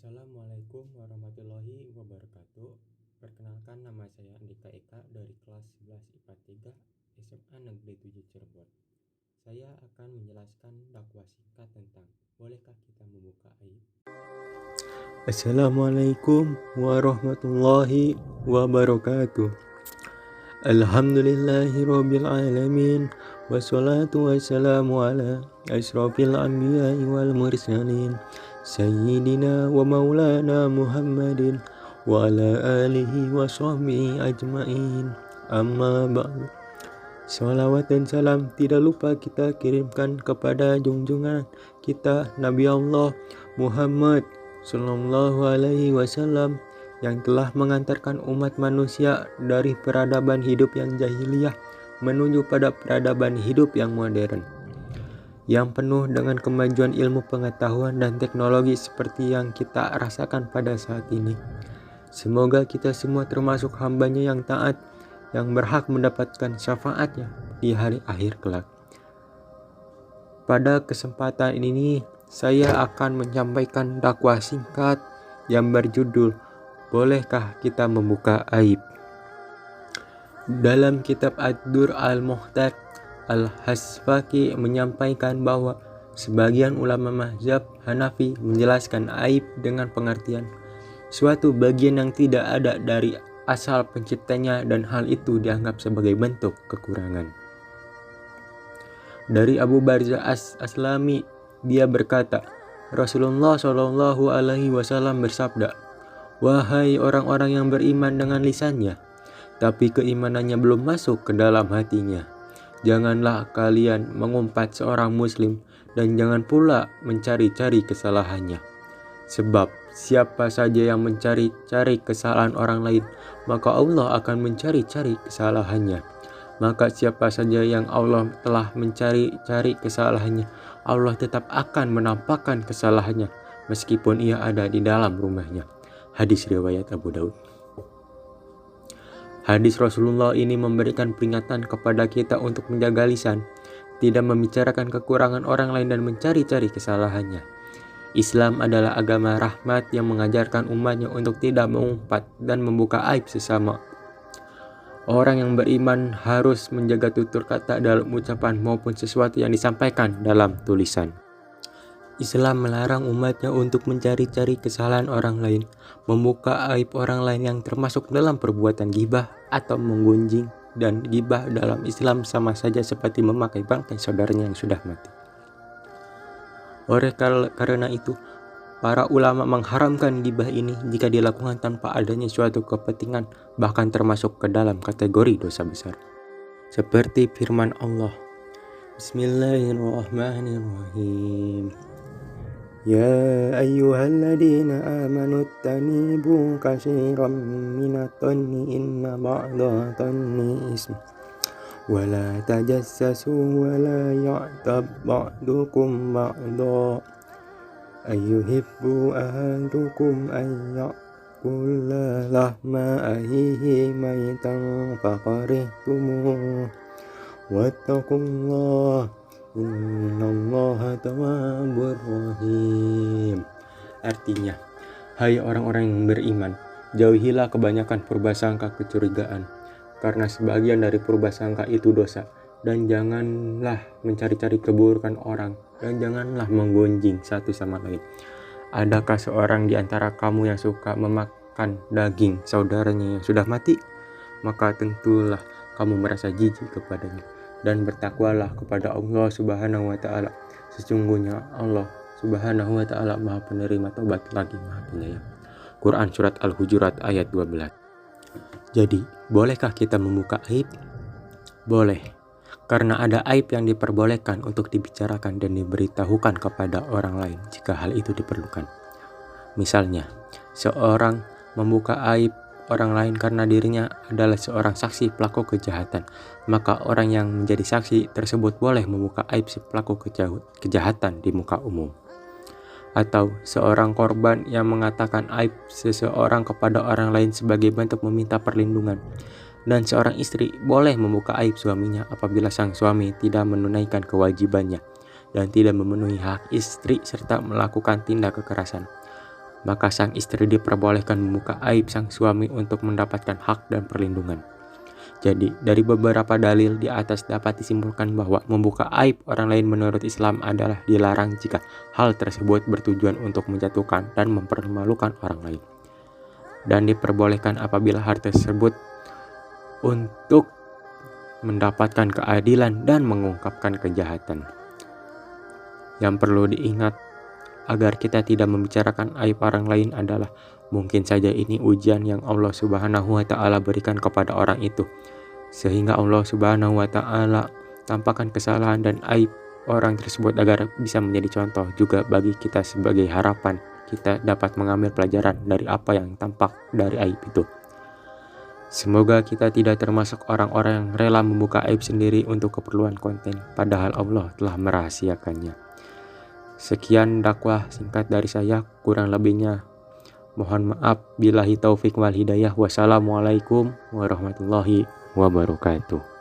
Assalamualaikum warahmatullahi wabarakatuh. Perkenalkan, nama saya Andika Eka dari kelas 11 IPA 3 SMA Negeri 7 Cirebon. Saya akan menjelaskan dakwah singkat tentang bolehkah kita membuka aib. Assalamualaikum warahmatullahi wabarakatuh. Alhamdulillahirabbil alamin wassalatu wassalamu ala asyrafil anbiya'i wal mursalin Sayyidina wa maulana Muhammadin wa ala alihi wa sahbihi ajma'in. Amma ba'du. Salawat dan salam tidak lupa kita kirimkan kepada junjungan kita Nabi Allah Muhammad sallallahu alaihi wasallam yang telah mengantarkan umat manusia dari peradaban hidup yang jahiliyah menuju pada peradaban hidup yang modern, yang penuh dengan kemajuan ilmu pengetahuan dan teknologi seperti yang kita rasakan pada saat ini. Semoga kita semua termasuk hambanya yang taat, yang berhak mendapatkan syafaatnya di hari akhir kelak. Pada kesempatan ini, saya akan menyampaikan dakwah singkat yang berjudul Bolehkah Kita Membuka Aib? Dalam kitab Ad-Dur Al-Mukhtar, Al-Hasfaqi menyampaikan bahwa sebagian ulama mazhab Hanafi menjelaskan aib dengan pengertian suatu bagian yang tidak ada dari asal penciptanya dan hal itu dianggap sebagai bentuk kekurangan. Dari Abu Barzah As-Aslami, dia berkata, Rasulullah Shallallahu Alaihi Wasallam bersabda, "Wahai orang-orang yang beriman dengan lisannya, tapi keimanannya belum masuk ke dalam hatinya. Janganlah kalian mengumpat seorang muslim dan jangan pula mencari-cari kesalahannya. Sebab siapa saja yang mencari-cari kesalahan orang lain, maka Allah akan mencari-cari kesalahannya. Maka siapa saja yang Allah telah mencari-cari kesalahannya, Allah tetap akan menampakkan kesalahannya meskipun ia ada di dalam rumahnya." Hadis riwayat Abu Daud. Hadis Rasulullah ini memberikan peringatan kepada kita untuk menjaga lisan, tidak membicarakan kekurangan orang lain dan mencari-cari kesalahannya. Islam adalah agama rahmat yang mengajarkan umatnya untuk tidak mengumpat dan membuka aib sesama. Orang yang beriman harus menjaga tutur kata dalam ucapan maupun sesuatu yang disampaikan dalam tulisan. Islam melarang umatnya untuk mencari-cari kesalahan orang lain, membuka aib orang lain yang termasuk dalam perbuatan ghibah atau menggunjing, dan ghibah dalam Islam sama saja seperti memakai bangkai saudaranya yang sudah mati. Oleh karena itu, para ulama mengharamkan ghibah ini jika dilakukan tanpa adanya suatu kepentingan, bahkan termasuk ke dalam kategori dosa besar. Seperti firman Allah, Bismillahirrahmanirrahim. Ya ayyuhalladzina amanu tanibu katsiran minadh-dhanni inna ba'dadh-dhanni ism wa la tajassasu wa la ya'tab ba'dukum ba'dha ayyuhibbu ahadukum an ya'kula lahma akhihi maitan faqarihtumuh wattaqullah Innallaha tawwabur rahim. Artinya, hai orang-orang yang beriman, jauhilah kebanyakan purbasangka kecurigaan, karena sebagian dari purbasangka itu dosa, dan janganlah mencari-cari keburukan orang, dan janganlah menggunjing satu sama lain. Adakah seorang di antara kamu yang suka memakan daging saudaranya yang sudah mati? Maka tentulah kamu merasa jijik kepadanya. Dan bertakwalah kepada Allah Subhanahu wa Ta'ala. Sesungguhnya Allah Subhanahu wa Ta'ala Maha Penerima Taubat lagi Maha Penyayang. Quran Surat Al-Hujurat ayat 12. Jadi, bolehkah kita membuka aib? Boleh, karena ada aib yang diperbolehkan untuk dibicarakan dan diberitahukan kepada orang lain jika hal itu diperlukan. Misalnya, seorang membuka aib orang lain karena dirinya adalah seorang saksi pelaku kejahatan, maka orang yang menjadi saksi tersebut boleh membuka aib si pelaku kejahatan di muka umum. Atau seorang korban yang mengatakan aib seseorang kepada orang lain sebagai bentuk meminta perlindungan. Dan seorang istri boleh membuka aib suaminya apabila sang suami tidak menunaikan kewajibannya dan tidak memenuhi hak istri serta melakukan tindak kekerasan. maka sang istri diperbolehkan membuka aib sang suami untuk mendapatkan hak dan perlindungan. Jadi, dari beberapa dalil di atas dapat disimpulkan bahwa membuka aib orang lain menurut Islam adalah dilarang jika hal tersebut bertujuan untuk menjatuhkan dan mempermalukan orang lain. Dan diperbolehkan apabila hal tersebut untuk mendapatkan keadilan dan mengungkapkan kejahatan. Yang perlu diingat agar kita tidak membicarakan aib orang lain adalah mungkin saja ini ujian yang Allah Subhanahu wa Ta'ala berikan kepada orang itu, sehingga Allah Subhanahu wa Ta'ala tampakkan kesalahan dan aib orang tersebut agar bisa menjadi contoh juga bagi kita sebagai harapan kita dapat mengambil pelajaran dari apa yang tampak dari aib itu. Semoga kita tidak termasuk orang-orang yang rela membuka aib sendiri untuk keperluan konten, padahal Allah telah merahasiakannya. Sekian dakwah singkat dari saya, kurang lebihnya mohon maaf. Billahi taufik wal hidayah. Wassalamualaikum warahmatullahi wabarakatuh.